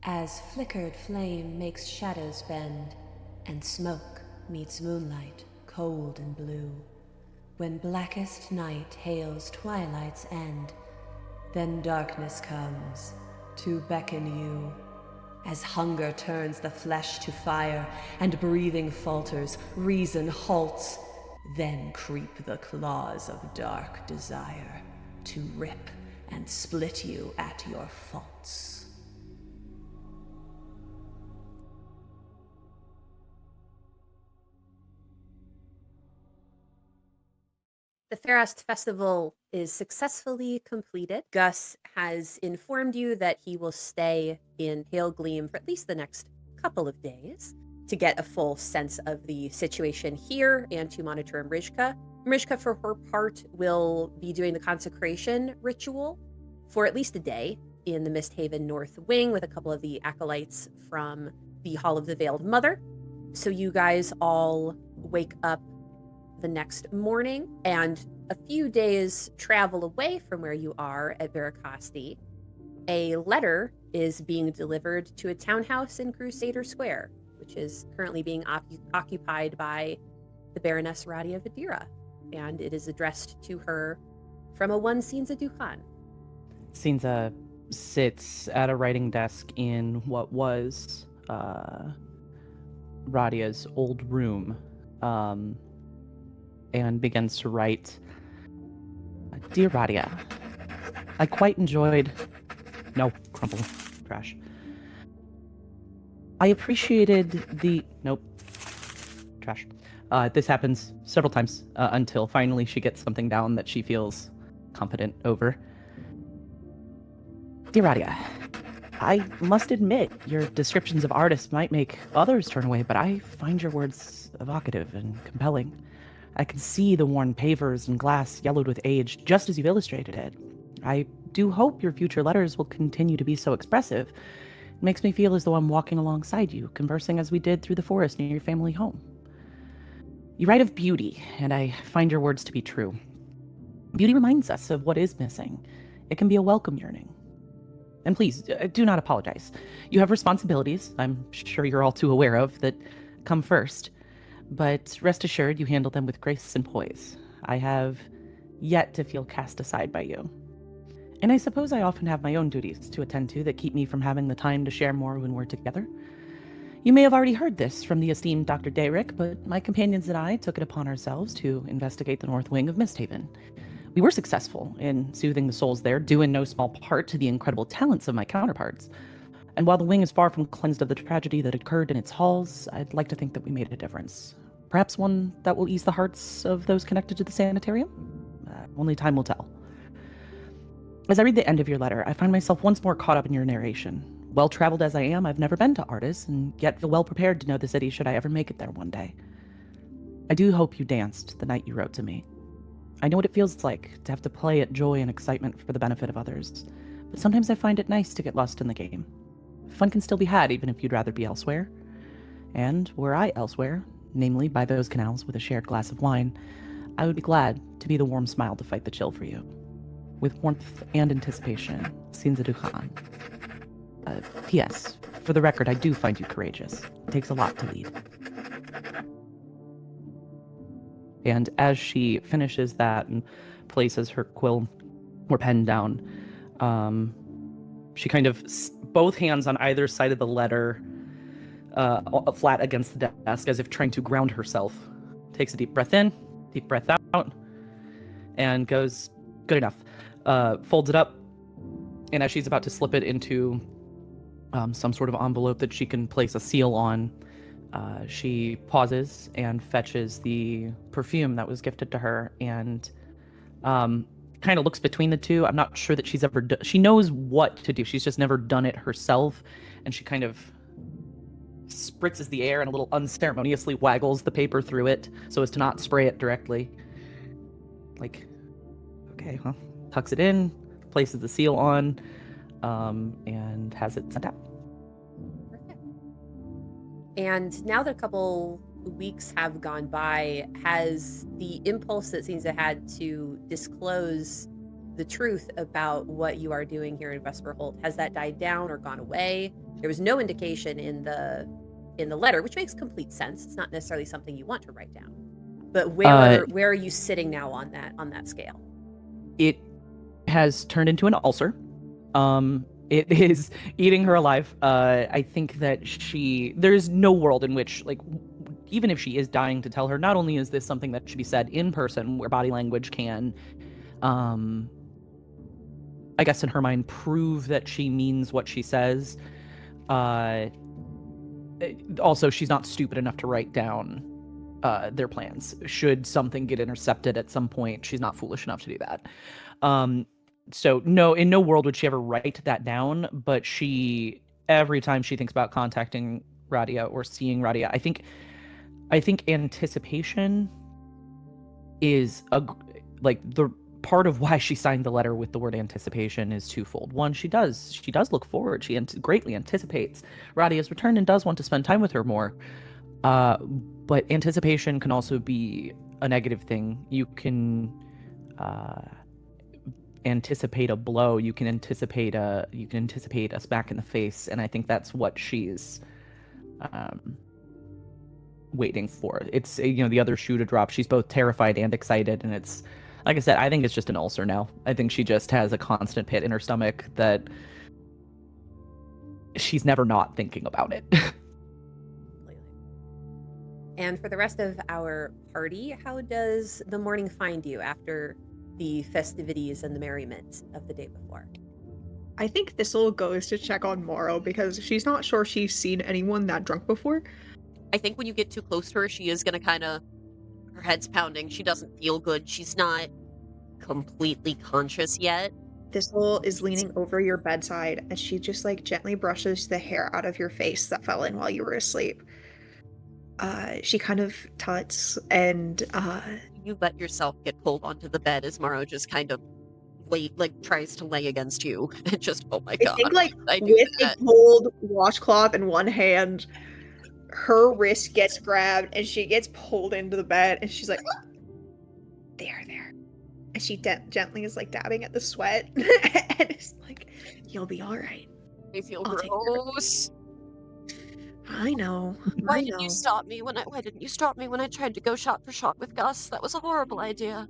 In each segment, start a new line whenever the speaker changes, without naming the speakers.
As flickered flame makes shadows bend, and smoke meets moonlight, cold and blue. When blackest night hails twilight's end, then darkness comes to beckon you. As hunger turns the flesh to fire, and breathing falters, reason halts, then creep the claws of dark desire to rip and split you at your faults.
The Fairest Festival is successfully completed. Gus has informed you that he will stay in Pale Gleam for at least the next couple of days to get a full sense of the situation here and to monitor Emrishka. Emrishka, for her part, will be doing the consecration ritual for at least a day in the Misthaven North Wing with a couple of the acolytes from the Hall of the Veiled Mother. So you guys all wake up the next morning, and a few days travel away from where you are at Veracasti, a letter is being delivered to a townhouse in Crusader Square, which is currently being occupied by the Baroness Radia Vidira, and it is addressed to her from a one Sinza Dukhan.
Sinza sits at a writing desk in what was Radia's old room, and begins to write. Dear Radia, I quite enjoyed... No, crumple. Trash. I appreciated the... Nope. Trash. This happens several times until finally she gets something down that she feels confident over. Dear Radia, I must admit, your descriptions of artists might make others turn away, but I find your words evocative and compelling. I can see the worn pavers and glass yellowed with age, just as you've illustrated it. I do hope your future letters will continue to be so expressive. It makes me feel as though I'm walking alongside you, conversing as we did through the forest near your family home. You write of beauty, and I find your words to be true. Beauty reminds us of what is missing. It can be a welcome yearning. And please, do not apologize. You have responsibilities, I'm sure you're all too aware of, that come first. But rest assured, you handle them with grace and poise. I have yet to feel cast aside by you. And I suppose I often have my own duties to attend to that keep me from having the time to share more when we're together. You may have already heard this from the esteemed Dr. Daeric, but my companions and I took it upon ourselves to investigate the north wing of Misthaven. We were successful in soothing the souls there, due in no small part to the incredible talents of my counterparts. And while the wing is far from cleansed of the tragedy that occurred in its halls, I'd like to think that we made a difference. Perhaps one that will ease the hearts of those connected to the sanitarium? Only time will tell. As I read the end of your letter, I find myself once more caught up in your narration. Well-traveled as I am, I've never been to Artis, and yet feel well prepared to know the city should I ever make it there one day. I do hope you danced the night you wrote to me. I know what it feels like to have to play at joy and excitement for the benefit of others, but sometimes I find it nice to get lost in the game. Fun can still be had even if you'd rather be elsewhere. And were I elsewhere, namely by those canals with a shared glass of wine, I would be glad to be the warm smile to fight the chill for you. With warmth and anticipation, Sinza Dukhan. P.S. For the record, I do find you courageous. It takes a lot to lead. And as she finishes that and places her quill or pen down, she kind of, both hands on either side of the letter, flat against the desk, as if trying to ground herself. Takes a deep breath in, deep breath out, and goes, good enough. Folds it up, and as she's about to slip it into some sort of envelope that she can place a seal on, she pauses and fetches the perfume that was gifted to her, and kind of looks between the two. I'm not sure that she's ever she knows what to do. She's just never done it herself, and she kind of spritzes the air and a little unceremoniously waggles the paper through it so as to not spray it directly. Like, okay, well, tucks it in, places the seal on, and has it sent out.
Perfect. And now that a couple weeks have gone by, has the impulse that Sinza had to disclose the truth about what you are doing here in Vesperholt? Has that died down or gone away? There was no indication in the letter, which makes complete sense. It's not necessarily something you want to write down. But where are you sitting now on that scale?
It has turned into an ulcer. It is eating her alive. I think that there's no world in which, like, even if she is dying to tell her, not only is this something that should be said in person where body language can, I guess in her mind, prove that she means what she says. Also, she's not stupid enough to write down their plans. Should something get intercepted at some point, she's not foolish enough to do that. So no, in no world would she ever write that down, but every time she thinks about contacting Radia or seeing Radia, I think anticipation is the part of why she signed the letter with the word anticipation is twofold. One, she does look forward. She greatly anticipates Radia's return and does want to spend time with her more. But anticipation can also be a negative thing. You can anticipate a blow. You can anticipate a smack in the face, and I think that's what she's waiting for. It's the other shoe to drop. She's both terrified and excited, and it's like I said, I think it's just an ulcer now. I think she just has a constant pit in her stomach that she's never not thinking about it.
And for the rest of our party, how does the morning find you after the festivities and the merriment of the day before?
I think Thistle goes to check on Morrow because she's not sure she's seen anyone that drunk before.
I think when you get too close to her, she is going to her head's pounding. She doesn't feel good. She's not completely conscious yet.
Thistle is leaning over your bedside and she just gently brushes the hair out of your face that fell in while you were asleep. She kind of tuts and
you let yourself get pulled onto the bed as Morrow just kind of tries to lay against you. And just, oh my god.
I think with a cold washcloth in one hand, her wrist gets grabbed and she gets pulled into the bed and she's like, there. And she gently is dabbing at the sweat and it's like, you'll be all right.
I feel gross.
I know.
Why didn't you stop me when I tried to go shot for shot with Gus? That was a horrible idea.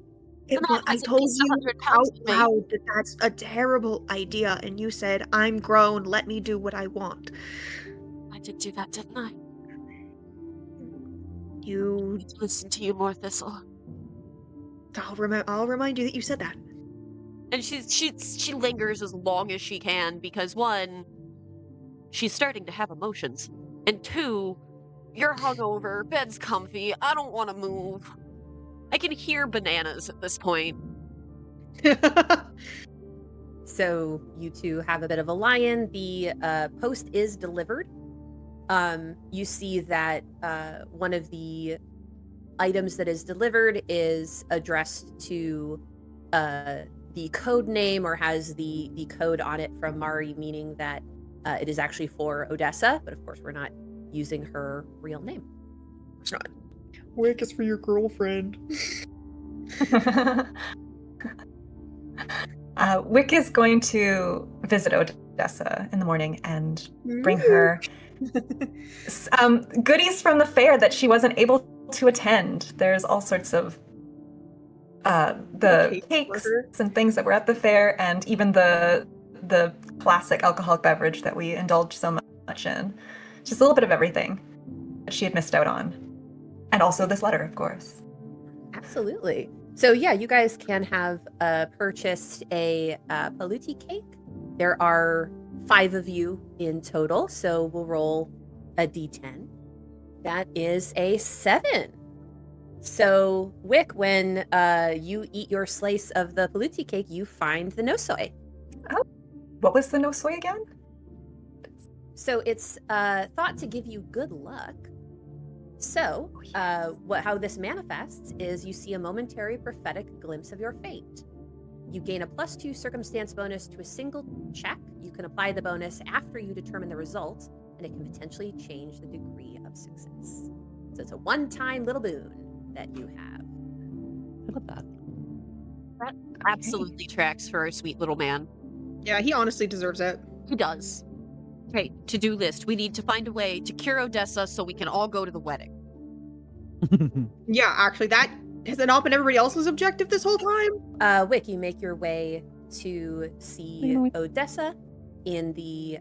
I told you out loud that that's a terrible idea, and you said, I'm grown, let me do what I want.
I did do that, didn't I?
You
need to listen to you more, Thistle.
I'll remind you that you said that.
And she lingers as long as she can because one, she's starting to have emotions. And two, you're hungover, bed's comfy, I don't want to move. I can hear bananas at this point.
So you two have a bit of a lie-in. The post is delivered. You see that one of the items that is delivered is addressed to the code name or has the code on it from Mari, meaning that it is actually for Odessa, but of course we're not using her real name.
It's not. Wick is for your girlfriend.
Wick is going to visit Odessa in the morning and bring her goodies from the fair that she wasn't able to attend. There's all sorts of the cakes and things that were at the fair, and even the classic alcoholic beverage that we indulge so much in. Just a little bit of everything that she had missed out on. And also this letter, of course.
Absolutely. So yeah, you guys can have purchased a paluti cake. There are 5 of you in total, so we'll roll a d10. That is a 7. So Wick, when you eat your slice of the paluti cake, you find the nosoi.
Oh, what was the nosoi again?
So it's thought to give you good luck. So, how this manifests is you see a momentary prophetic glimpse of your fate. You gain a +2 circumstance bonus to a single check. You can apply the bonus after you determine the result, and it can potentially change the degree of success. So it's a one-time little boon that you have.
I love that.
That absolutely tracks for our sweet little man.
Yeah, he honestly deserves it.
He does. Okay, to-do list. We need to find a way to cure Odessa so we can all go to the wedding.
Yeah, actually, that has it not been everybody else's objective this whole time?
Wick, you make your way to see Odessa in the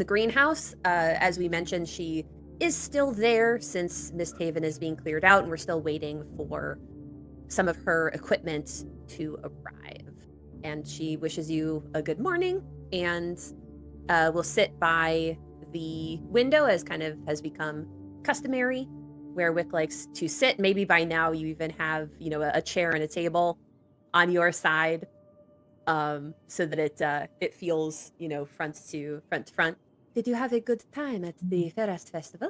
greenhouse. As we mentioned, she is still there since Mist Haven is being cleared out, and we're still waiting for some of her equipment to arrive. And she wishes you a good morning, and will sit by the window, as kind of has become customary, where Wick likes to sit. Maybe by now you even have, a chair and a table on your side, so that it feels, front to front. Did you have a good time at the Fairest Festival?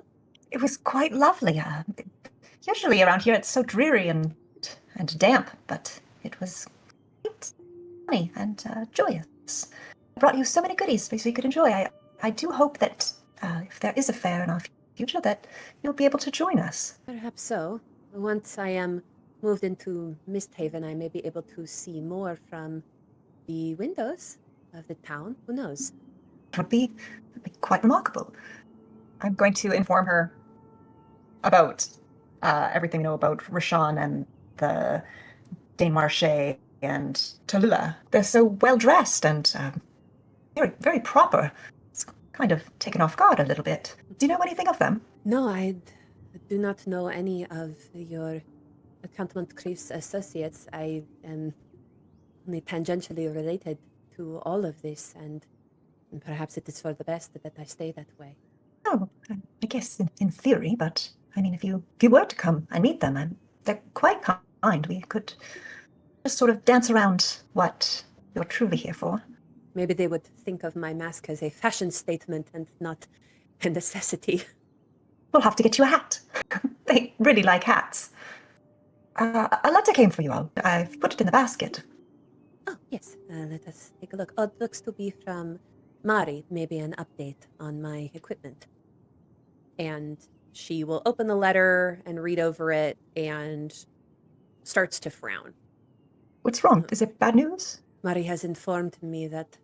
It was quite lovely. Usually around here it's so dreary and damp, but it was quite funny and joyous. I brought you so many goodies so you could enjoy. I do hope that if there is a fair in our future, that you'll be able to join us.
Perhaps so. Once I am moved into Mist Haven, I may be able to see more from the windows of the town. Who knows?
It would be quite remarkable. I'm going to inform her about everything we know about Rashawn and the Dane Marché and Tallulah. They're so well dressed and very, very proper. It's kind of taken off guard a little bit. Do you know anything of them?
No, I do not know any of your Accountant Chris associates. I am only tangentially related to all of this, and perhaps it is for the best that I stay that way.
Oh, I guess in theory, but I mean, if you were to come and meet them, they're quite kind. We could just sort of dance around what you're truly here for.
Maybe they would think of my mask as a fashion statement and not a necessity.
We'll have to get you a hat. They really like hats. A letter came for you all. I've put it in the basket.
Oh, yes. Let us take a look. Oh, it looks to be from Mari. Maybe an update on my equipment. And she will open the letter and read over it and starts to frown.
What's wrong? Is it bad news?
Mari has informed me that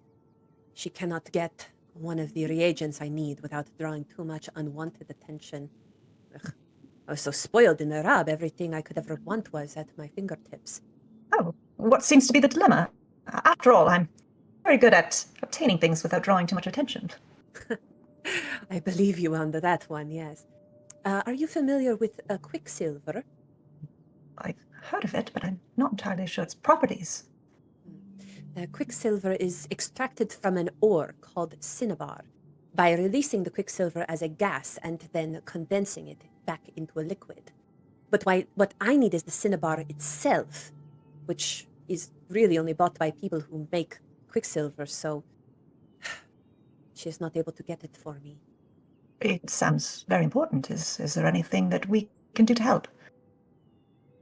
she cannot get one of the reagents I need without drawing too much unwanted attention. Ugh. I was so spoiled in Arab, everything I could ever want was at my fingertips.
Oh, what seems to be the dilemma? After all, I'm very good at obtaining things without drawing too much attention.
I believe you on that one, yes. Are you familiar with Quicksilver?
I've heard of it, but I'm not entirely sure its properties.
Quicksilver is extracted from an ore called cinnabar by releasing the quicksilver as a gas and then condensing it back into a liquid. But what I need is the cinnabar itself, which is really only bought by people who make quicksilver, so she is not able to get it for me.
It sounds very important. Is there anything that we can do to help?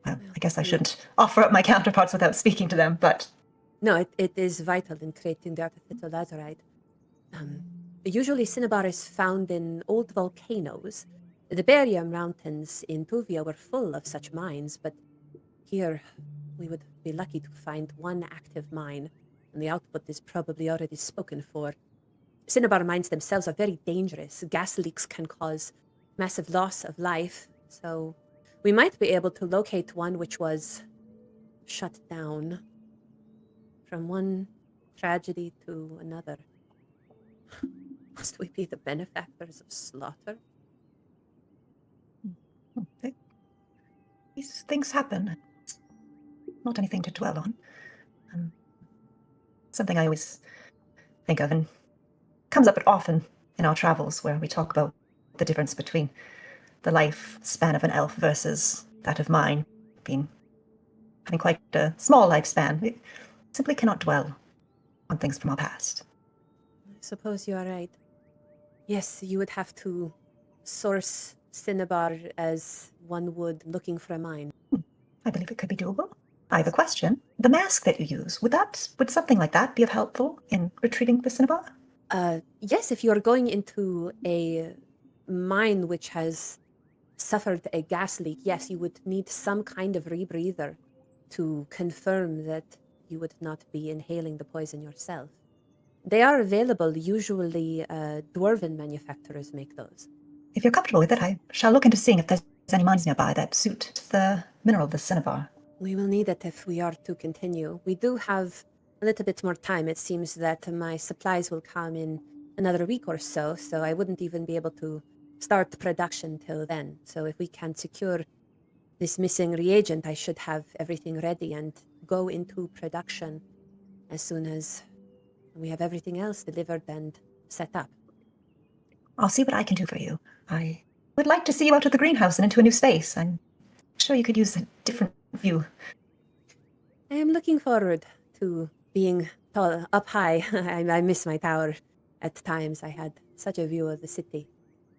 Well, I guess I shouldn't offer up my counterparts without speaking to them, but...
No, it is vital in creating the artificial lazurite. Usually cinnabar is found in old volcanoes. The Beria Mountains in Tuvia were full of such mines, but here we would be lucky to find one active mine, and the output is probably already spoken for. Cinnabar mines themselves are very dangerous. Gas leaks can cause massive loss of life, so we might be able to locate one which was shut down. From one tragedy to another. Must we be the benefactors of slaughter?
These things happen. It's not anything to dwell on. Something I always think of and comes up often in our travels where we talk about the difference between the lifespan of an elf versus that of mine, having quite a small lifespan. We simply cannot dwell on things from our past.
I suppose you are right. Yes, you would have to source cinnabar as one would looking for a mine.
I believe it could be doable. I have a question. The mask that you use, would something like that be of helpful in retrieving the cinnabar?
Yes, if you are going into a mine which has suffered a gas leak, yes, you would need some kind of rebreather to confirm that you would not be inhaling the poison yourself. They are available. Usually, dwarven manufacturers make those.
If you're comfortable with it, I shall look into seeing if there's any mines nearby that suit the mineral of the cinnabar.
We will need it if we are to continue. We do have a little bit more time. It seems that my supplies will come in another week or so, so I wouldn't even be able to start production till then. So if we can secure this missing reagent, I should have everything ready and go into production as soon as we have everything else delivered and set up.
I'll see what I can do for you. I would like to see you out of the greenhouse and into a new space. I'm sure you could use a different view.
I am looking forward to being tall, up high. I miss my tower at times. I had such a view of the city.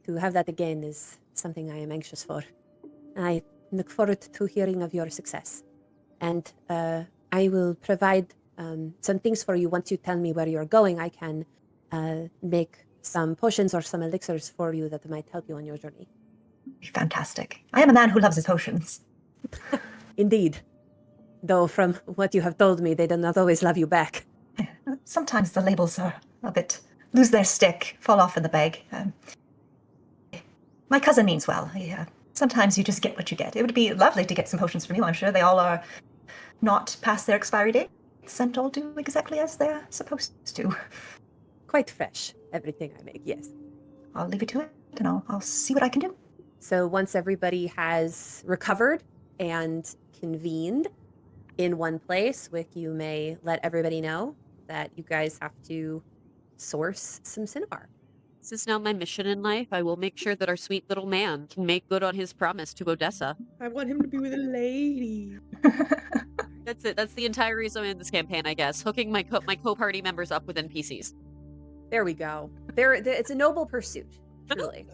To have that again is something I am anxious for. I look forward to hearing of your success. And I will provide some things for you. Once you tell me where you're going, I can make some potions or some elixirs for you that might help you on your journey.
Fantastic. I am a man who loves his potions.
Indeed. Though from what you have told me, they do not always love you back.
Sometimes the labels are a bit lose their stick, fall off in the bag. My cousin means well. Sometimes you just get what you get. It would be lovely to get some potions from you. I'm sure they all are not past their expiry dates and all do exactly as they're supposed to.
Quite fresh, everything I make, yes.
I'll leave you to it, and I'll see what I can do.
So once everybody has recovered and convened in one place, Wick, you may let everybody know that you guys have to source some cinnabar.
This is now my mission in life. I will make sure that our sweet little man can make good on his promise to Odessa.
I want him to be with a lady.
That's it. That's the entire reason I'm in this campaign, I guess. Hooking my co-party members up with NPCs.
There we go. It's a noble pursuit, truly.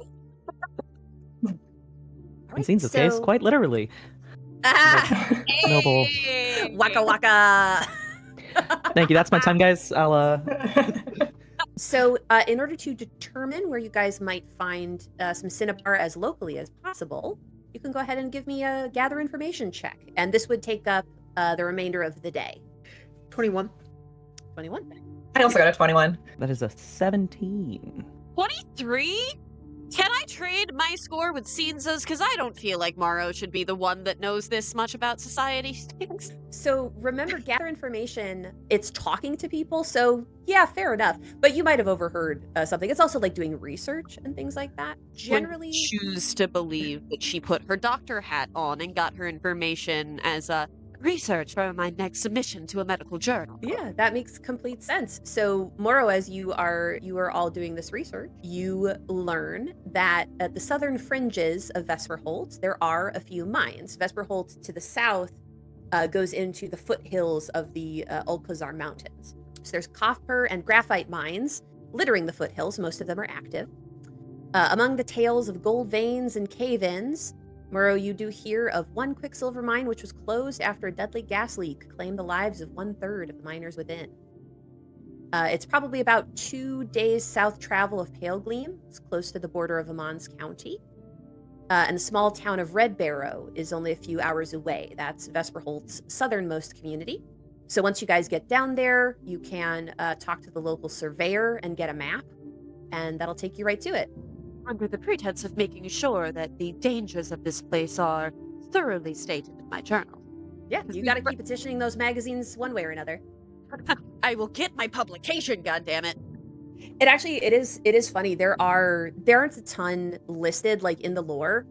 In Scene's case, quite literally. Noble.
Waka waka.
Thank you. That's my time, guys. I'll
So, in order to determine where you guys might find some cinnabar as locally as possible, you can go ahead and give me a gather information check. And this would take up the remainder of the day.
21.
21.
I also got a 21.
That is a 17.
23? Can I trade my score with Scene's? Because I don't feel like Morrow should be the one that knows this much about society things.
So remember, gather information, it's talking to people. So yeah, fair enough. But you might have overheard something. It's also like doing research and things like that. Generally,
choose to believe that she put her doctor hat on and got her information as a research for my next submission to a medical journal.
Yeah, that makes complete sense. So, Morrow, as you are all doing this research, you learn that at the southern fringes of Vesperholt, there are a few mines. Vesperholt to the south goes into the foothills of the Ulkazar Mountains. So there's copper and graphite mines littering the foothills. Most of them are active. Among the tales of gold veins and cave-ins, Morrow, you do hear of one Quicksilver mine which was closed after a deadly gas leak claimed the lives of 1/3 of the miners within. It's probably about 2 days south travel of Pale Gleam. It's close to the border of Amans County. And the small town of Red Barrow is only a few hours away. That's Vesperholt's southernmost community. So once you guys get down there, you can talk to the local surveyor and get a map, and that'll take you right to it.
Under the pretense of making sure that the dangers of this place are thoroughly stated in my journal.
Yeah, you gotta keep petitioning those magazines one way or another.
I will get my publication, goddammit.
It is funny. There aren't a ton listed like in the lore,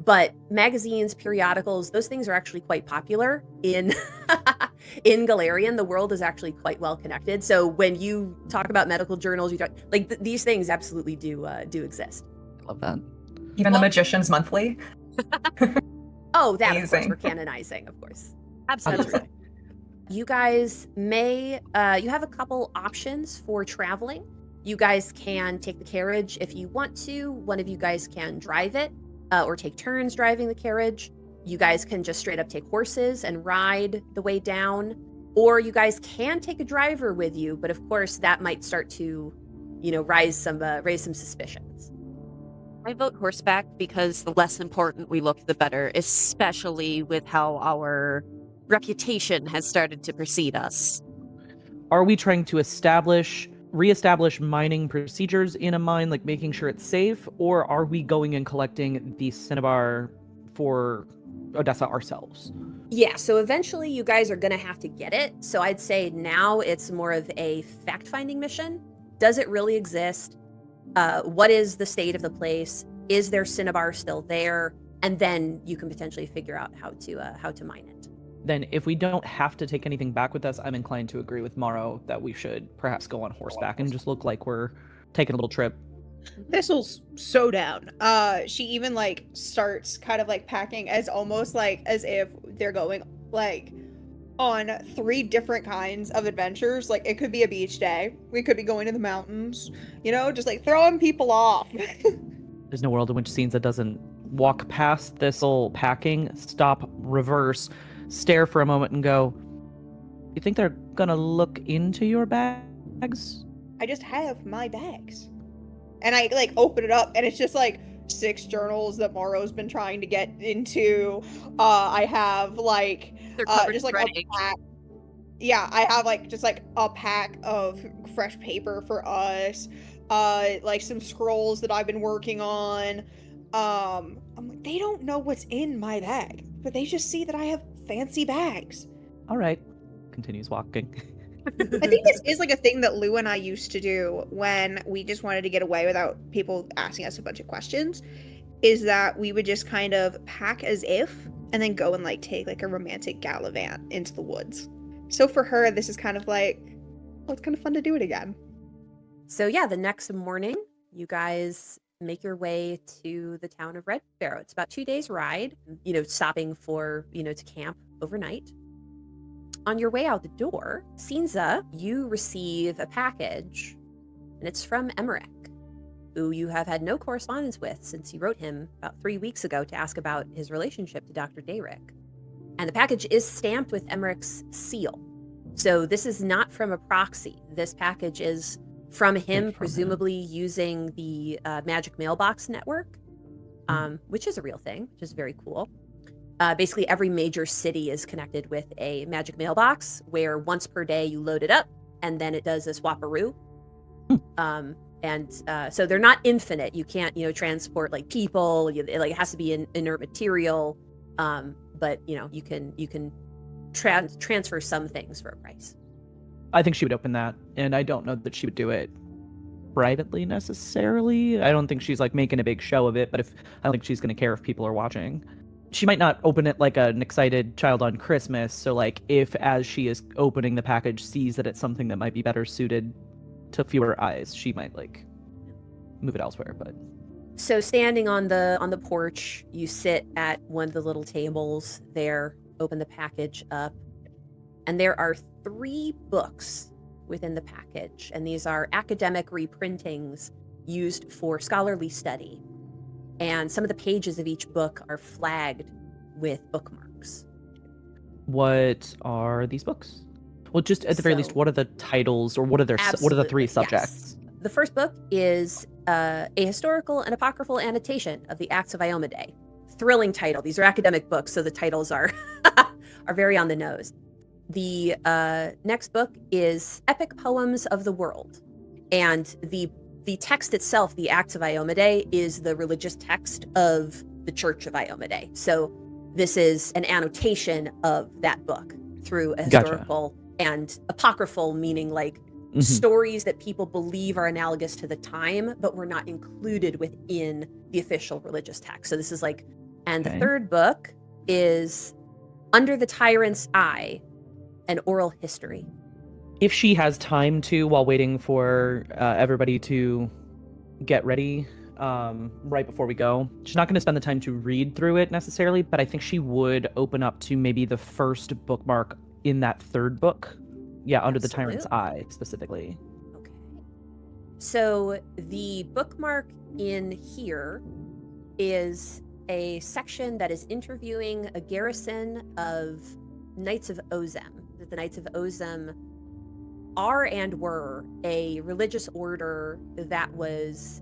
but magazines, periodicals, those things are actually quite popular in in Galarian. The world is actually quite well connected. So when you talk about medical journals, you talk like these things absolutely do exist.
Love that.
Even the Magician's Monthly.
Oh, that of course
Amazing.
we're canonizing, of course.
Absolutely.
You guys may you have a couple options for traveling. You guys can take the carriage if you want to. One of you guys can drive it, or take turns driving the carriage. You guys can just straight up take horses and ride the way down, or you guys can take a driver with you. But of course, that might start to, raise some suspicions.
I vote horseback because the less important we look, the better, especially with how our reputation has started to precede us.
Are we trying to reestablish mining procedures in a mine, like making sure it's safe, or are we going and collecting the cinnabar for Odessa ourselves?
Yeah, so eventually you guys are going to have to get it. So I'd say now it's more of a fact-finding mission. Does it really exist? What is the state of the place? Is their cinnabar still there? And then you can potentially figure out how to mine it.
Then if we don't have to take anything back with us, I'm inclined to agree with Morrow that we should perhaps go on horseback and just look like we're taking a little trip.
Thistle's so down. She even like starts kind of like packing as almost like as if they're going like on 3 different kinds of adventures. Like it could be a beach day. We could be going to the mountains, you know, just like throwing people off.
There's no world in which Scenes that doesn't walk past Thistle packing, stop, reverse, stare for a moment and go, "You think they're gonna look into your bags?"
I just have my bags. And I like open it up and it's just like 6 journals that Morrow's been trying to get into. I have like
They're covered
just
in
like
red
a
ink.
pack. Yeah, I have like just like a pack of fresh paper for us. Like some scrolls that I've been working on. I'm like, they don't know what's in my bag, but they just see that I have fancy bags.
All right, continues walking.
I think this is like a thing that Lou and I used to do when we just wanted to get away without people asking us a bunch of questions, is that we would just kind of pack as if and then go and like take like a romantic gallivant into the woods. So for her, this is kind of like, well, it's kind of fun to do it again.
So yeah, the next morning, you guys make your way to the town of Red Sparrow. It's about 2 days ride, stopping for, to camp overnight. On your way out the door, Sinza, you receive a package, and it's from Emmerich, who you have had no correspondence with since you wrote him about 3 weeks ago to ask about his relationship to Dr. Daeric. And the package is stamped with Emmerich's seal. So this is not from a proxy. This package is from him, presumably using the Magic Mailbox Network, which is a real thing, which is very cool. Basically, every major city is connected with a magic mailbox where once per day you load it up and then it does a swapperoo. So they're not infinite. You can't, transport like people. It has to be an inert material. But you can transfer some things for a price.
I think she would open that, and I don't know that she would do it privately necessarily. I don't think she's like making a big show of it, but I don't think she's going to care if people are watching. She might not open it like an excited child on Christmas, so like if as she is opening the package sees that it's something that might be better suited to fewer eyes, she might like move it elsewhere. But
so standing on the porch, you sit at one of the little tables there, open the package up, and there are 3 books within the package, and these are academic reprintings used for scholarly study. And some of the pages of each book are flagged with bookmarks.
what are these books? Well, just at the very least, what are the titles, or what are the 3 subjects?
Yes. The first book is a historical and apocryphal annotation of the Acts of Iomedae. Thrilling title. These are academic books, so the titles are are very on the nose. The next book is Epic Poems of the World, and the text itself, the Acts of Iomedae, is the religious text of the Church of Iomedae. So this is an annotation of that book through a historical and apocryphal, meaning like stories that people believe are analogous to the time, but were not included within the official religious text. So this is like, and the third book is Under the Tyrant's Eye, an oral history.
If she has time to, while waiting for everybody to get ready right before we go, she's not going to spend the time to read through it necessarily, but I think she would open up to maybe the first bookmark in that third book. Yeah, Under the Tyrant's Eye, specifically.
Okay. So the bookmark in here is a section that is interviewing a garrison of Knights of Ozem. That the Knights of Ozem are and were a religious order that was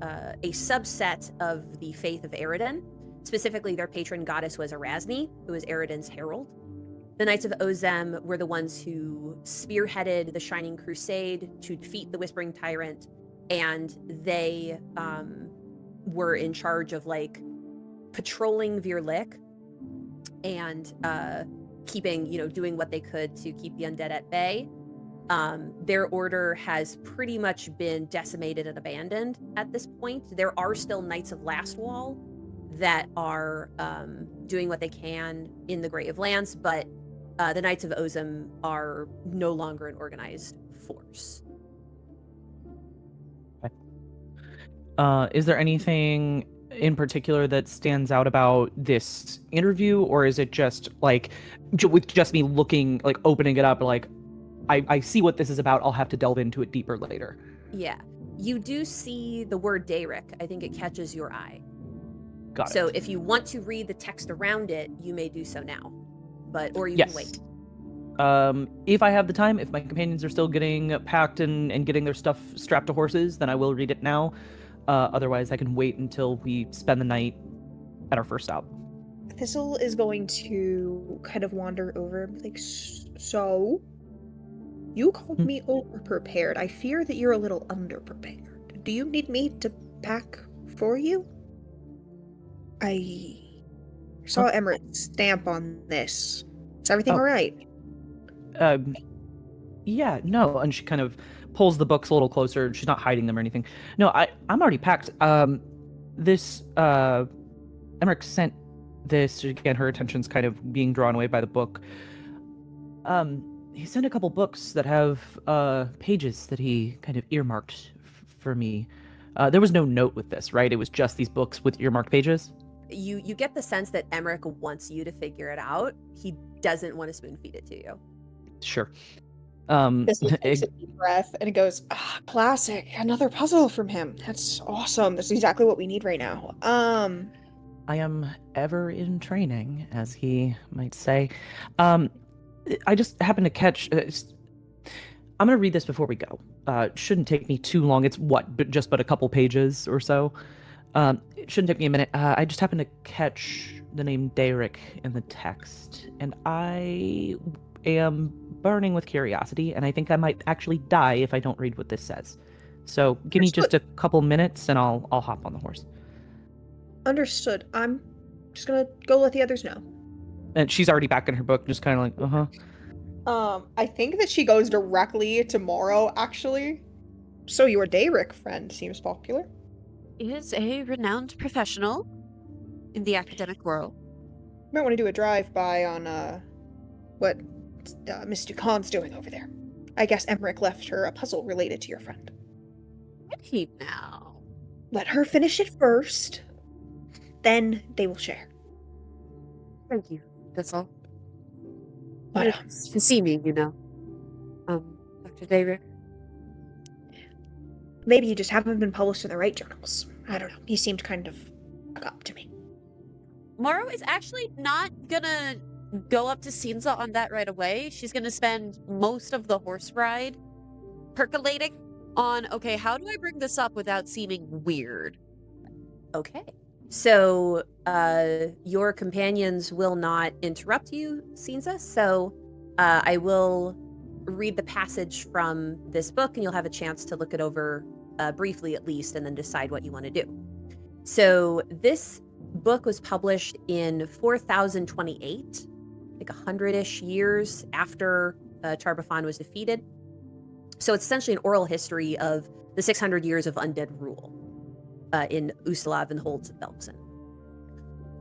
a subset of the faith of Eridan. Specifically, their patron goddess was Erasne, who was Eridan's herald. The Knights of Ozem were the ones who spearheaded the Shining Crusade to defeat the Whispering Tyrant, and they were in charge of like patrolling Virlik and keeping, doing what they could to keep the undead at bay. Their order has pretty much been decimated and abandoned at this point. There are still Knights of Lastwall that are doing what they can in the Gravelands, but the Knights of Ozem are no longer an organized force.
Is there anything in particular that stands out about this interview, or is it just like with just me looking, like opening it up, like I see what this is about, I'll have to delve into it deeper later?
Yeah. You do see the word Daeric. I think it catches your eye.
Got it.
So if you want to read the text around it, you may do so now. Or you can wait.
If I have the time, if my companions are still getting packed and getting their stuff strapped to horses, then I will read it now. Otherwise, I can wait until we spend the night at our first stop.
Thistle is going to kind of wander over and be like, so? You called me over-prepared. I fear that you're a little under-prepared. Do you need me to pack for you? I saw Emmerich's stamp on this. Is everything all right?
Yeah, no. And she kind of pulls the books a little closer. She's not hiding them or anything. No, I'm already packed. This Emmerich sent this. Again, her attention's kind of being drawn away by the book. He sent a couple books that have pages that he kind of earmarked for me. There was no note with this, right? It was just these books with earmarked pages?
You get the sense that Emmerich wants you to figure it out. He doesn't want to spoon feed it to you.
Sure.
Thistle takes a deep breath and it goes, classic. Another puzzle from him. That's awesome. That's exactly what we need right now.
I am ever in training, as he might say. I just happened to catch... I'm going to read this before we go. Shouldn't take me too long. It's just a couple pages or so. It shouldn't take me a minute. I just happened to catch the name Daeric in the text, and I am burning with curiosity, and I think I might actually die if I don't read what this says. So give me just a couple minutes, and I'll hop on the horse.
Understood. I'm just gonna go let the others know.
And she's already back in her book, just kind of like,
I think that she goes directly to Morrow, actually. So your Daeric friend seems popular.
Is a renowned professional in the academic world.
Might want to do a drive-by on, what Miss Ducon's doing over there. I guess Emmerich left her a puzzle related to your friend.
Did he now?
Let her finish it first. Then they will share.
Thank you. That's all.
But,
To see me, Dr. Daeric.
Maybe you just haven't been published in the right journals. I don't know. He seemed kind of up to me.
Morrow is actually not gonna go up to Cinza on that right away. She's gonna spend most of the horse ride percolating on, okay, how do I bring this up without seeming weird?
Okay. So your companions will not interrupt you, Cinza. So I will read the passage from this book, and you'll have a chance to look it over briefly at least, and then decide what you want to do. So this book was published in 4028, like 100-ish years after Charbafan was defeated. So it's essentially an oral history of the 600 years of undead rule in Ustalav and the Holds of Belkzen.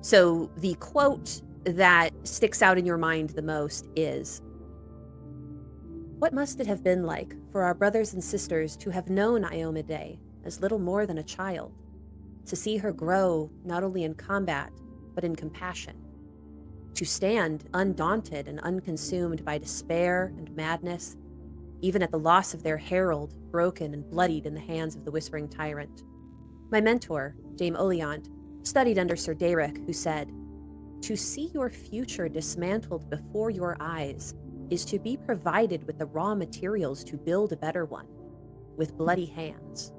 So the quote that sticks out in your mind the most is, "What must it have been like for our brothers and sisters to have known Iomade as little more than a child, to see her grow not only in combat, but in compassion, to stand undaunted and unconsumed by despair and madness, even at the loss of their herald, broken and bloodied in the hands of the Whispering Tyrant. My mentor, Dame Oliant, studied under Sir Daeric, who said, 'To see your future dismantled before your eyes is to be provided with the raw materials to build a better one, with bloody hands.'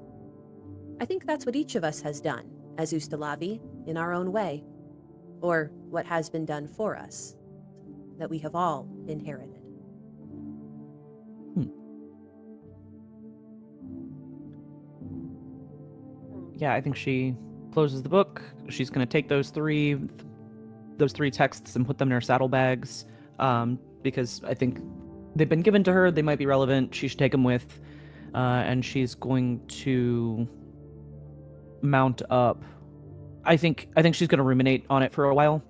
I think that's what each of us has done, as Ustalavi, in our own way, or what has been done for us. that we have all inherited.
Yeah, I think she closes the book. She's going to take those three texts and put them in her saddlebags, because I think they've been given to her. They might be relevant. She should take them with, and she's going to mount up. I think she's going to ruminate on it for a while.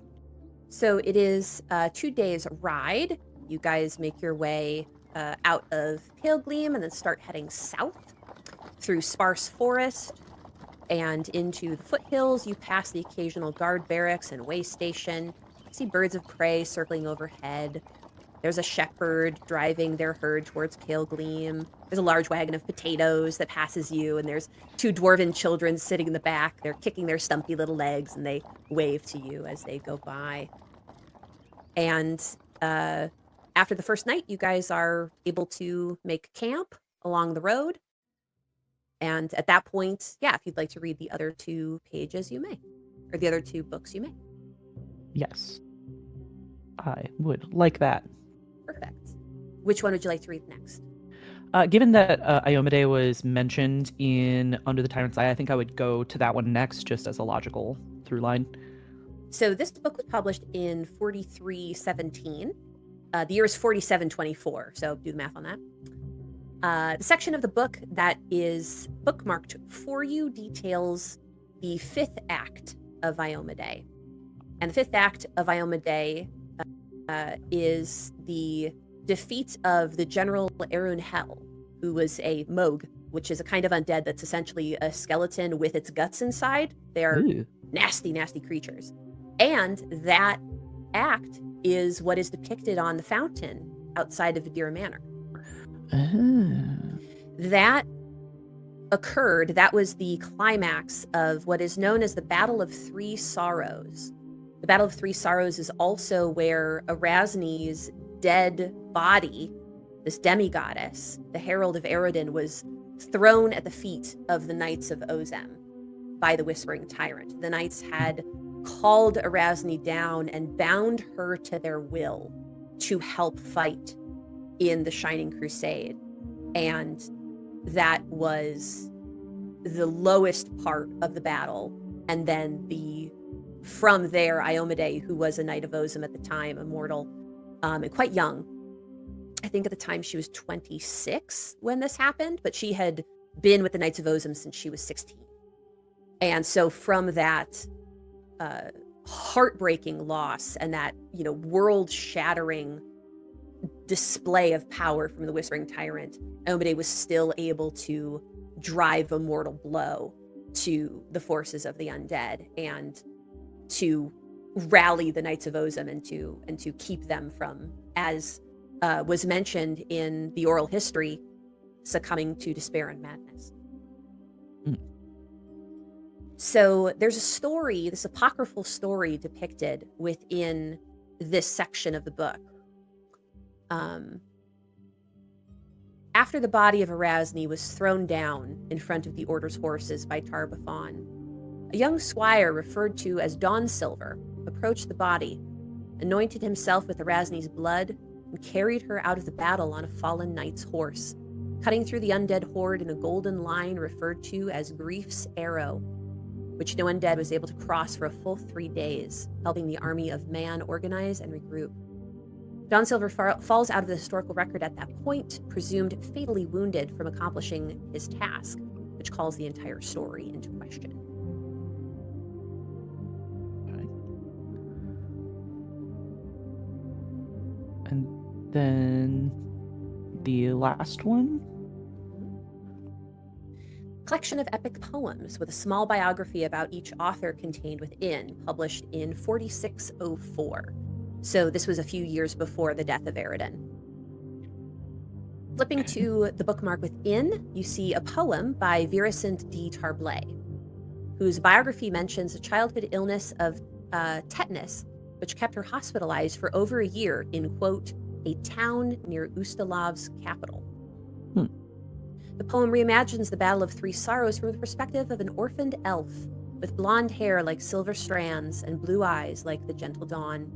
So it is 2 days ride. You guys make your way out of Pale Gleam and then start heading south through sparse forest and into the foothills. You pass the occasional guard barracks and way station. You see birds of prey circling overhead. There's a shepherd driving their herd towards Pale Gleam. There's a large wagon of potatoes that passes you, and there's 2 dwarven children sitting in the back. They're kicking their stumpy little legs, and they wave to you as they go by. And after the first night, you guys are able to make camp along the road. And at that point, yeah, if you'd like to read the other 2 pages, you may. Or the other 2 books, you may.
Yes. I would like that.
Perfect. Which one would you like to read next?
Given that Iomade was mentioned in Under the Tyrant's Eye, I think I would go to that one next, just as a logical through line.
So this book was published in 4317. The year is 4724, so do the math on that. The section of the book that is bookmarked for you details the 5th act of Iomade. And the 5th act of Iomade is the defeat of the General Erun Hell, who was a Moog, which is a kind of undead that's essentially a skeleton with its guts inside. They are nasty, nasty creatures. And that act is what is depicted on the fountain outside of Vidira Manor. That occurred, that was the climax of what is known as the Battle of 3 Sorrows. The Battle of 3 Sorrows is also where Erasni's dead body, this demigoddess, the Herald of Eredin, was thrown at the feet of the Knights of Ozem by the Whispering Tyrant. The Knights had called Erasni down and bound her to their will to help fight in the Shining Crusade. And that was the lowest part of the battle. And then from there, Iomade, who was a Knight of Ozem at the time, immortal, and quite young. I think at the time she was 26 when this happened, but she had been with the Knights of Ozem since she was 16. And so from that heartbreaking loss and that, world-shattering display of power from the Whispering Tyrant, Iomade was still able to drive a mortal blow to the forces of the undead and to rally the Knights of Ozem and to keep them from, as was mentioned in the oral history, succumbing to despair and madness. So there's a story, this apocryphal story depicted within this section of the book. After the body of Erasni was thrown down in front of the Order's horses by Tar-Bathon, a young squire referred to as Dawnsilver approached the body, anointed himself with Erasni's blood, and carried her out of the battle on a fallen knight's horse, cutting through the undead horde in a golden line referred to as Grief's Arrow, which no undead was able to cross for a full 3 days, helping the army of man organize and regroup. Dawnsilver falls out of the historical record at that point, presumed fatally wounded from accomplishing his task, which calls the entire story into question.
And then the last one?
Collection of epic poems with a small biography about each author contained within, published in 4604. So this was a few years before the death of Eredin. Flipping to the bookmark within, you see a poem by Vincent de Tarblay, whose biography mentions a childhood illness of tetanus, which kept her hospitalized for over a year in, quote, a town near Ustalov's capital. The poem reimagines the Battle of 3 Sorrows from the perspective of an orphaned elf with blonde hair like silver strands and blue eyes like the gentle dawn.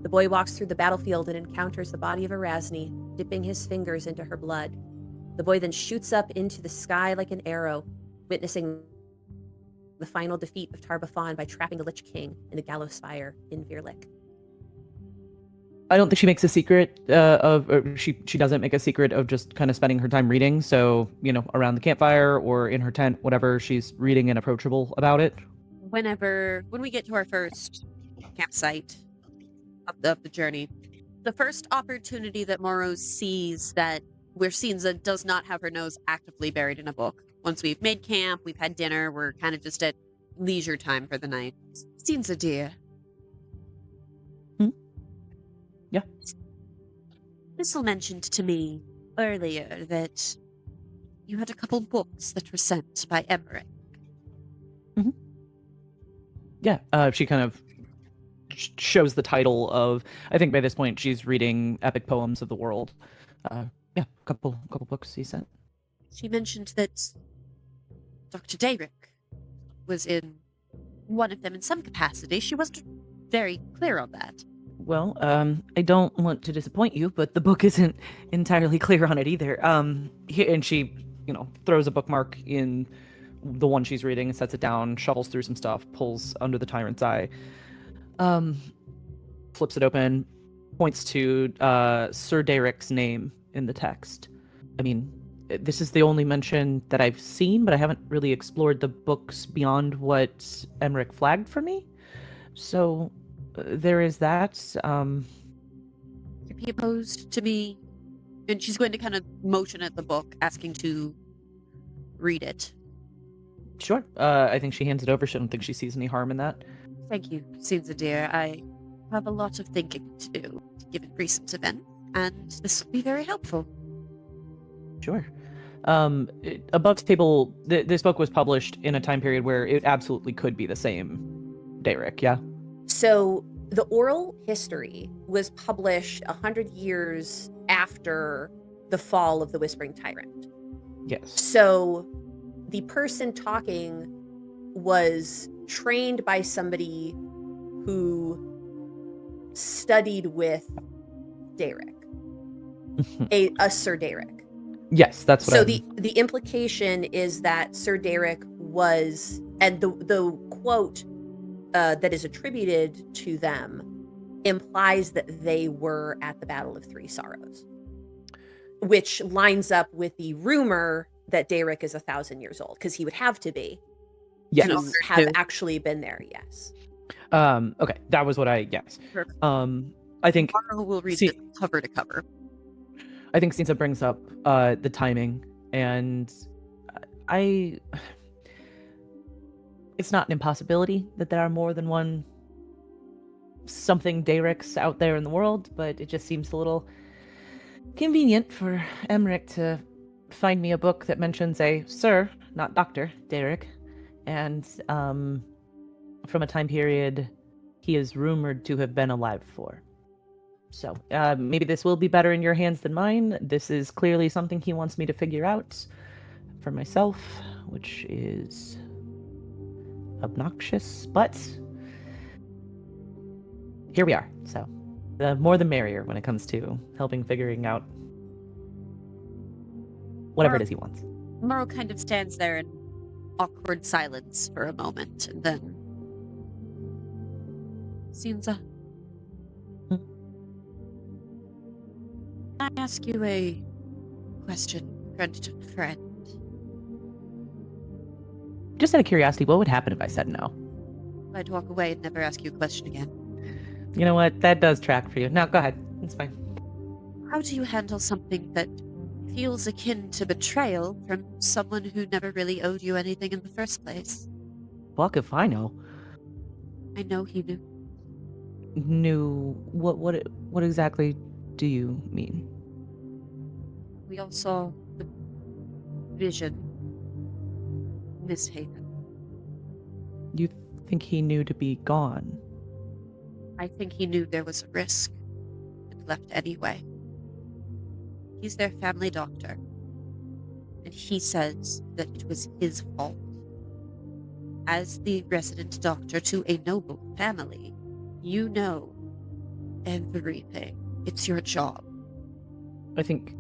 The boy walks through the battlefield and encounters the body of Erasne, dipping his fingers into her blood. The boy then shoots up into the sky like an arrow, witnessing the final defeat of Tar-Baphon by trapping the Lich King in the gallows spire in Virlik.
I don't think she makes a secret she doesn't make a secret of just kind of spending her time reading. So, around the campfire or in her tent, whatever, she's reading and approachable about it.
When we get to our first campsite of the journey, the first opportunity that Morrow sees that where Cinza does not have her nose actively buried in a book. Once we've made camp, we've had dinner, we're kind of just at leisure time for the night. Cinza, dear.
Yeah.
Thistle mentioned to me earlier that you had a couple books that were sent by Emmerich.
Mm-hmm. Yeah, she kind of shows the title of, I think by this point she's reading Epic Poems of the World. Yeah, a couple books he sent.
She mentioned that Dr. Daeric was in one of them in some capacity. She wasn't very clear on that.
Well, I don't want to disappoint you, but the book isn't entirely clear on it either. And she, throws a bookmark in the one she's reading and sets it down, shuffles through some stuff, pulls Under the Tyrant's Eye, flips it open, points to Sir Daeric's name in the text. I mean, this is the only mention that I've seen, but I haven't really explored the books beyond what Emmerich flagged for me. So there is that.
If he opposed to me, and she's going to kind of motion at the book, asking to read it.
Sure. I think she hands it over. She don't think she sees any harm in that.
Thank you, Cinza dear. I have a lot of thinking to do, given recent events, and this will be very helpful.
Sure. Above table, this book was published in a time period where it absolutely could be the same Daeric, yeah?
So the oral history was published 100 years after the fall of the Whispering Tyrant.
Yes.
So the person talking was trained by somebody who studied with Daeric, a Sir Daeric.
Yes, that's what.
So the implication is that Sir Daeric was, and the quote that is attributed to them implies that they were at the Battle of Three Sorrows, which lines up with the rumor that Daeric is 1,000 years old, because he would have to be.
Yes.
To have actually been there, yes.
Okay, that was what yes.
Perfect.
I think
Tomorrow we'll read this cover to cover.
I think Cinza brings up the timing, and it's not an impossibility that there are more than one something Daerics out there in the world, but it just seems a little convenient for Emmerich to find me a book that mentions a Sir, not Dr. Daeric, and from a time period he is rumored to have been alive for. So maybe this will be better in your hands than mine. This is clearly something he wants me to figure out for myself, which is obnoxious, but here we are. So the more the merrier when it comes to helping figuring out whatever it is he wants.
Morrow kind of stands there in awkward silence for a moment, and then Cinza, can I ask you a question, friend to friend?
Just out of curiosity, what would happen if I said no?
I'd walk away and never ask you a question again.
You know what? That does track for you. No, go ahead. It's fine.
How do you handle something that feels akin to betrayal from someone who never really owed you anything in the first place?
Fuck if I know.
I know he knew.
Knew what exactly do you mean?
We all saw the vision. Mishaven.
You think he knew to be gone?
I think he knew there was a risk and left anyway. He's their family doctor, and he says that it was his fault. As the resident doctor to a noble family, you know everything. It's your job.
I think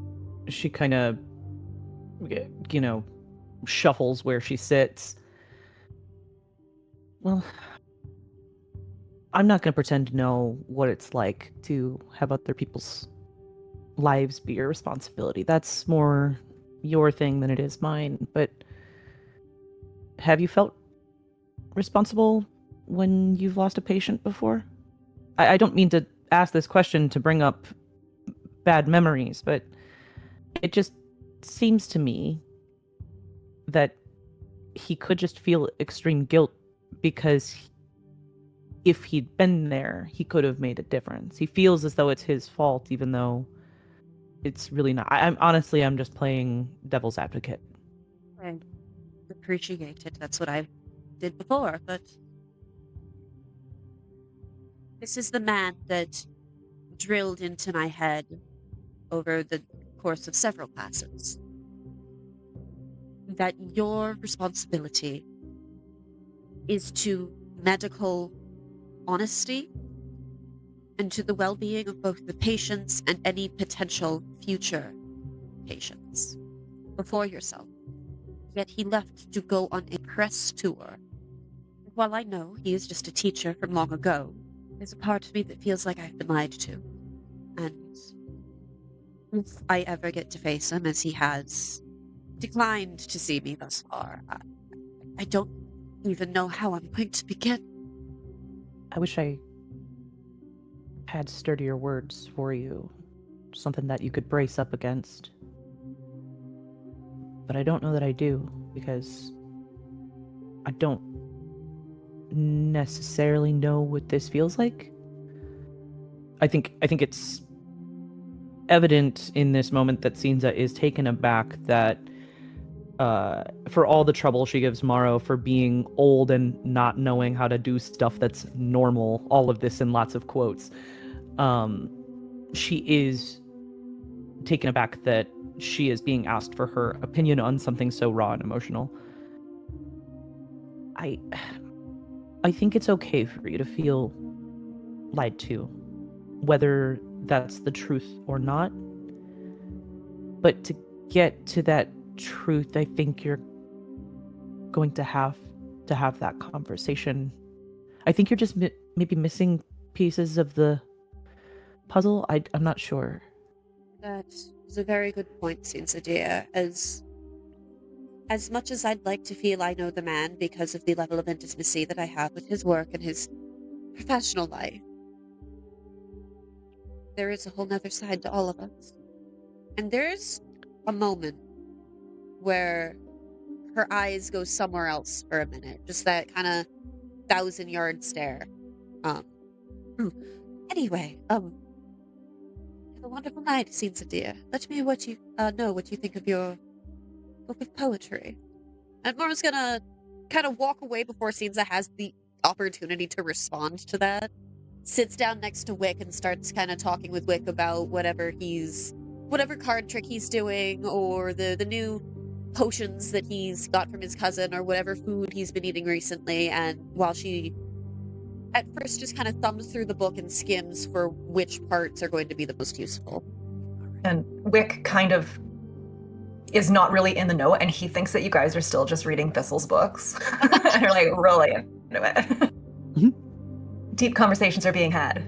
she kind of, shuffles where she sits. Well, I'm not going to pretend to know what it's like to have other people's lives be your responsibility. That's more your thing than it is mine. But have you felt responsible when you've lost a patient before? I don't mean to ask this question to bring up bad memories, but it just seems to me that he could just feel extreme guilt because if he'd been there, he could have made a difference. He feels as though it's his fault, even though it's really not. I'm just playing devil's advocate.
I appreciate it. That's what I did before, but this is the man that drilled into my head over the course of several classes that your responsibility is to medical honesty and to the well-being of both the patients and any potential future patients before yourself. Yet he left to go on a press tour. While I know he is just a teacher from long ago, there's a part of me that feels like I've been lied to. And if I ever get to face him, as he has declined to see me thus far, I don't even know how I'm going to begin.
I wish I had sturdier words for you. Something that you could brace up against. But I don't know that I do, because I don't necessarily know what this feels like. I think it's evident in this moment that Cinza is taken aback that for all the trouble she gives Morrow for being old and not knowing how to do stuff that's normal, all of this in lots of quotes, she is taken aback that she is being asked for her opinion on something so raw and emotional. I think it's okay for you to feel lied to, whether that's the truth or not. But to get to that truth, I think you're going to have that conversation. I think you're just maybe missing pieces of the puzzle. I'm not sure.
That is a very good point, Cinza dear. As much as I'd like to feel I know the man because of the level of intimacy that I have with his work and his professional life, there is a whole nother side to all of us. And there's a moment where her eyes go somewhere else for a minute. Just that kind of 1,000-yard stare. Anyway, have a wonderful night, Cinza dear. Let me know what you think of your book of poetry. And Mora's gonna kind of walk away before Cinza has the opportunity to respond to that. Sits down next to Wick and starts kind of talking with Wick about whatever card trick he's doing, or the new potions that he's got from his cousin, or whatever food he's been eating recently. And while she at first just kind of thumbs through the book and skims for which parts are going to be the most useful.
And Wick kind of is not really in the know, and he thinks that you guys are still just reading Thistle's books. And you're like, really into it. Deep conversations are being had.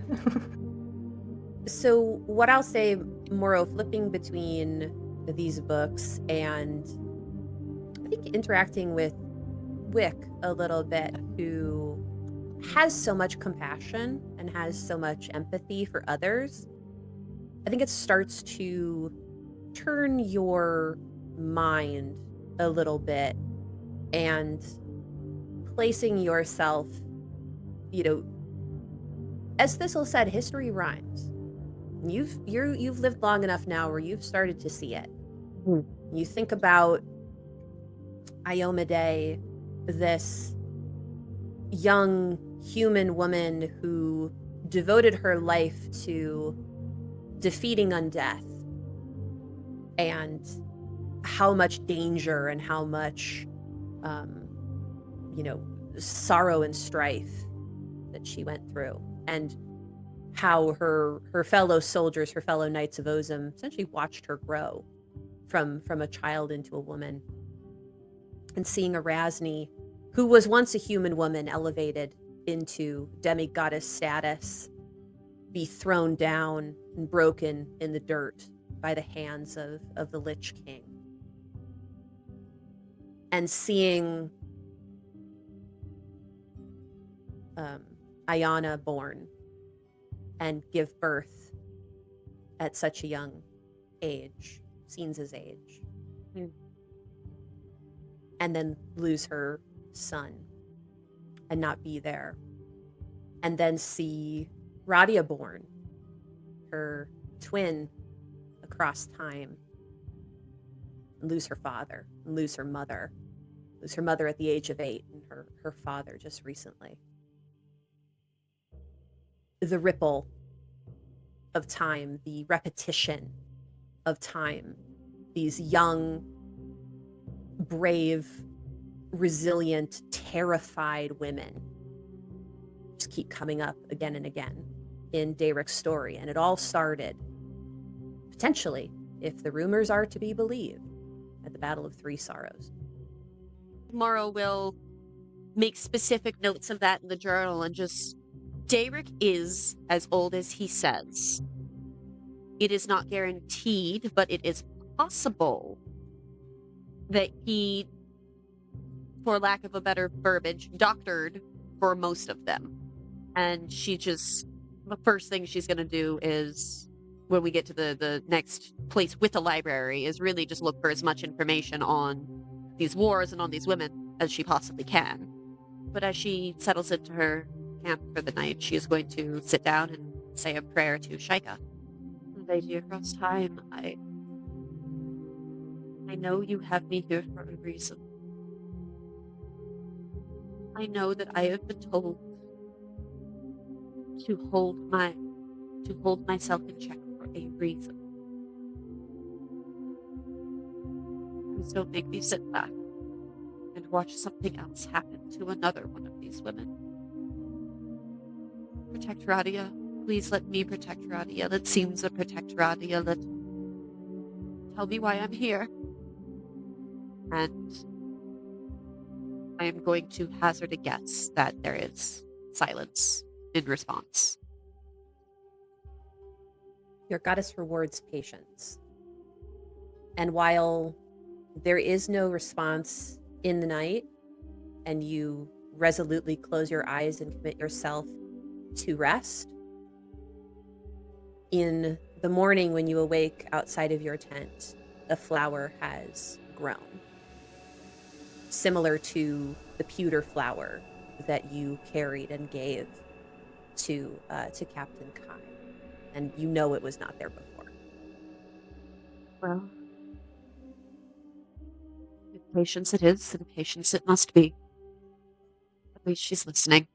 So what I'll say, Morrow, flipping between these books and I think interacting with Wick a little bit, who has so much compassion and has so much empathy for others, I think it starts to turn your mind a little bit and placing yourself, as Thistle said, history rhymes. You've lived long enough now where you've started to see it. You think about Iomade, this young human woman who devoted her life to defeating undeath, and how much danger and how much sorrow and strife that she went through, and how her fellow soldiers, her fellow knights of Ozum, essentially watched her grow from a child into a woman, and seeing Erasne, who was once a human woman, elevated into demigoddess status, be thrown down and broken in the dirt by the hands of the Lich King. And seeing Ayana born and give birth at such a young age, Scenes' age, and then lose her son and not be there, and then see Radia born, her twin across time, and lose her father, and lose her mother at the age of 8, and her father just recently. The ripple of time, the repetition of time, these young, brave, resilient, terrified women just keep coming up again and again in Daeric's story. And it all started, potentially, if the rumors are to be believed, at the Battle of Three Sorrows.
Morrow will make specific notes of that in the journal and just, Daeric is as old as he says. It is not guaranteed, but it is possible that he, for lack of a better verbiage, doctored for most of them. And she just, the first thing she's going to do is, when we get to the next place with the library, is really just look for as much information on these wars and on these women as she possibly can. But as she settles into her camp for the night, she is going to sit down and say a prayer to Shaika. Lady across time, I know you have me here for a reason. I know that I have been told to hold myself in check for a reason. Please don't make me sit back and watch something else happen to another one of these women. Protect Radia. Please let me protect Radia. Let Simsa protect Radia. Tell me why I'm here. And I am going to hazard a guess that there is silence in response.
Your goddess rewards patience. And while there is no response in the night, and you resolutely close your eyes and commit yourself to rest, in the morning when you awake outside of your tent, a flower has grown, similar to the pewter flower that you carried and gave to Captain Kai, and you know it was not there before.
Well, with patience it is, and patience it must be. At least she's listening.